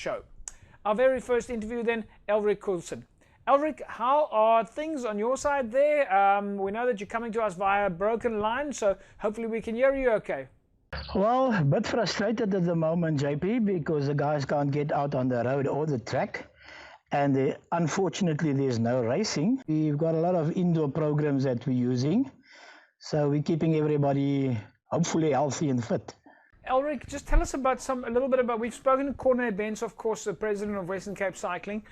show. Our very first interview then, Elrick Kulsen. Elrick, how are things on your side there? We know that you're coming to us via a broken line, so hopefully we can hear you okay. Well, a bit frustrated at the moment, JP, because the guys can't get out on the road or the track. And unfortunately, there's no racing. We've got a lot of indoor programs that we're using. So we're keeping everybody hopefully healthy and fit. Elrick, just tell us about a little bit about, we've spoken to Cornet Benz, of course, the president of Western Cape Cycling.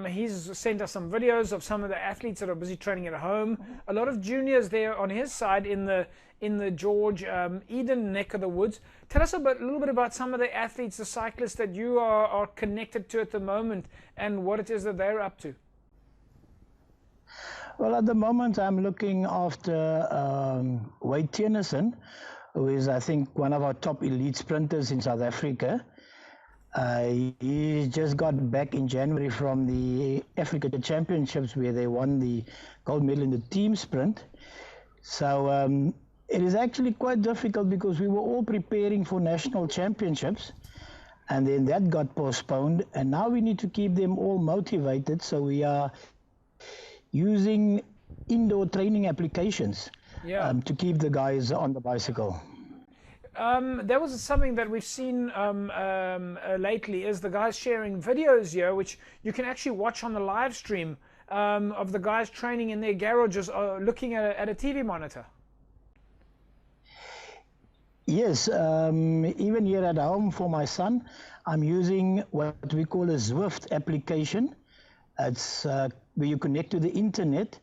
He's sent us some videos of some of the athletes that are busy training at home. A lot of juniors there on his side in the George Eden neck of the woods. Tell us a little bit about some of the athletes, the cyclists that you are connected to at the moment and what it is that they're up to. Well, at the moment, I'm looking after Wade Tennyson, who is, I think, one of our top elite sprinters in South Africa. He just got back in January from the Africa Championships where they won the gold medal in the team sprint. So it is actually quite difficult because we were all preparing for national championships and then that got postponed, and now we need to keep them all motivated, so we are using indoor training applications to keep the guys on the bicycle. That was something that we've seen lately, is the guys sharing videos here, which you can actually watch on the live stream of the guys training in their garages looking at a TV monitor. Yes, even here at home for my son, I'm using what we call a Zwift application. It's where you connect to the internet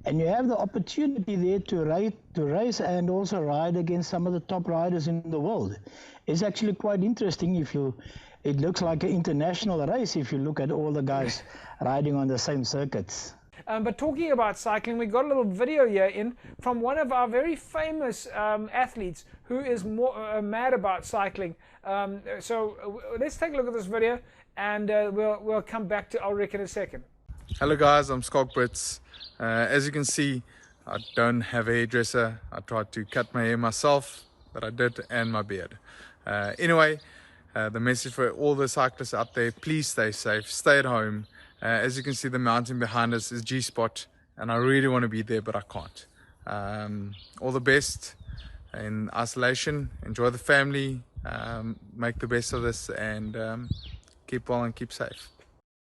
and you have the opportunity there to race and also ride against some of the top riders in the world. It's actually quite interesting. It looks like an international race if you look at all the guys riding on the same circuits. But talking about cycling, we got a little video here from one of our very famous athletes who is more mad about cycling. So let's take a look at this video and we'll come back to Elrick in a second. Hello guys, I'm Schalk Brits. As you can see, I don't have a hairdresser. I tried to cut my hair myself, but I did, and my beard. Anyway, the message for all the cyclists out there: please stay safe, stay at home. As you can see, the mountain behind us is G-Spot, and I really want to be there, but I can't. All the best in isolation. Enjoy the family. Make the best of this, and keep well and keep safe.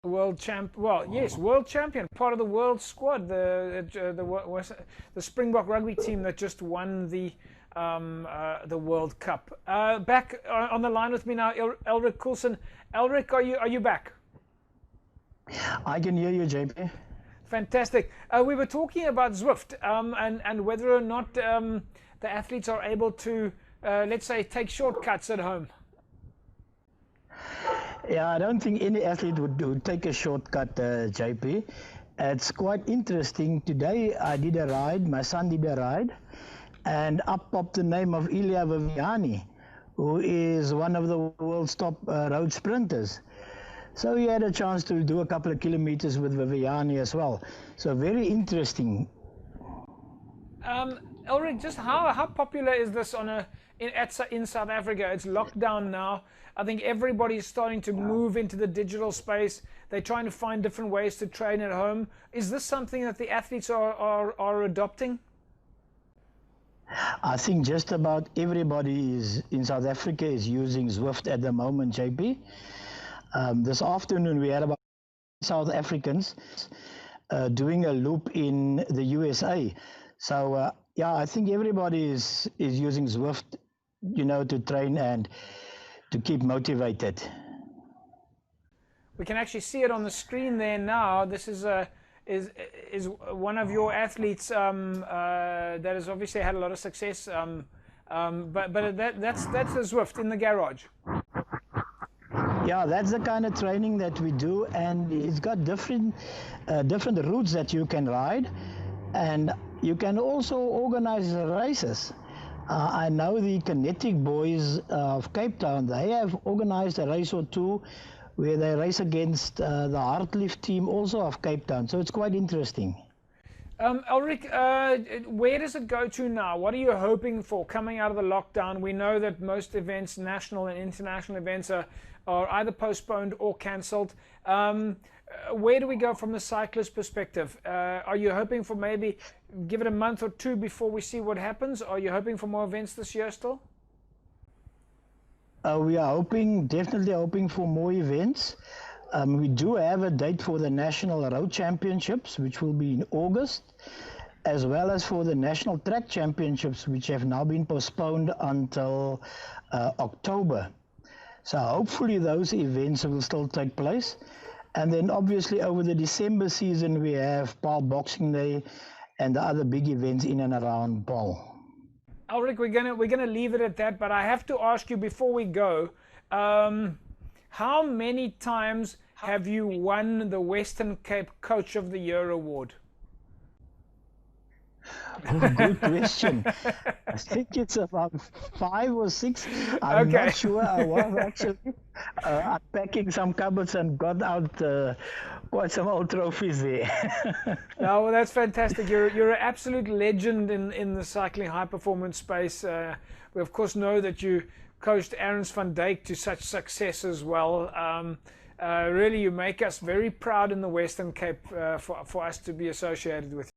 World champ, well, yes, world champion, part of the world squad, the Springbok rugby team that just won the World Cup. Back on the line with me now, Elrick Kulsen. Elrick, are you back? I can hear you, JP. Fantastic. We were talking about Zwift and whether or not the athletes are able to, let's say, take shortcuts at home. Yeah, I don't think any athlete would take a shortcut, JP. It's quite interesting. Today I did a ride, my son did a ride, and up popped the name of Ilia Viviani, who is one of the world's top road sprinters. So he had a chance to do a couple of kilometers with Viviani as well. So very interesting. Elrick, just how popular is this in South Africa? It's locked down now. I think everybody's starting to move into the digital space. They're trying to find different ways to train at home. Is this something that the athletes are adopting? I think just about everybody in South Africa is using Zwift at the moment, JP. This afternoon we had about South Africans doing a loop in the USA. So yeah, I think everybody is using Zwift, to train and to keep motivated. We can actually see it on the screen there now. This is one of your athletes that has obviously had a lot of success. But that's the Zwift in the garage. Yeah, that's the kind of training that we do, and it's got different routes that you can ride, and you can also organize races. I know the Kinetic boys of Cape Town, they have organized a race or two where they race against the Hartlift team also of Cape Town, so it's quite interesting. Elrick, where does it go to now? What are you hoping for coming out of the lockdown? We know that most events, national and international events, are are either postponed or cancelled. Where do we go from the cyclist perspective? Are you hoping for maybe give it a month or two before we see what happens? Are you hoping for more events this year still? We are definitely hoping for more events. We do have a date for the National Road Championships, which will be in August, as well as for the National Track Championships, which have now been postponed until October. So hopefully those events will still take place. And then obviously over the December season, we have Paarl Boxing Day and the other big events in and around Paarl. Elrick, we're gonna leave it at that, but I have to ask you before we go, how many times have you won the Western Cape Coach of the Year award? Oh, good question. I think it's about 5 or 6. I'm Okay. not sure. I was actually unpacking some cupboards and got out quite some old trophies there. No, well, that's fantastic. You're an absolute legend in the cycling high performance space. We of course know that you coached Arends van Dijk to such success as well. Really, you make us very proud in the Western Cape for us to be associated with.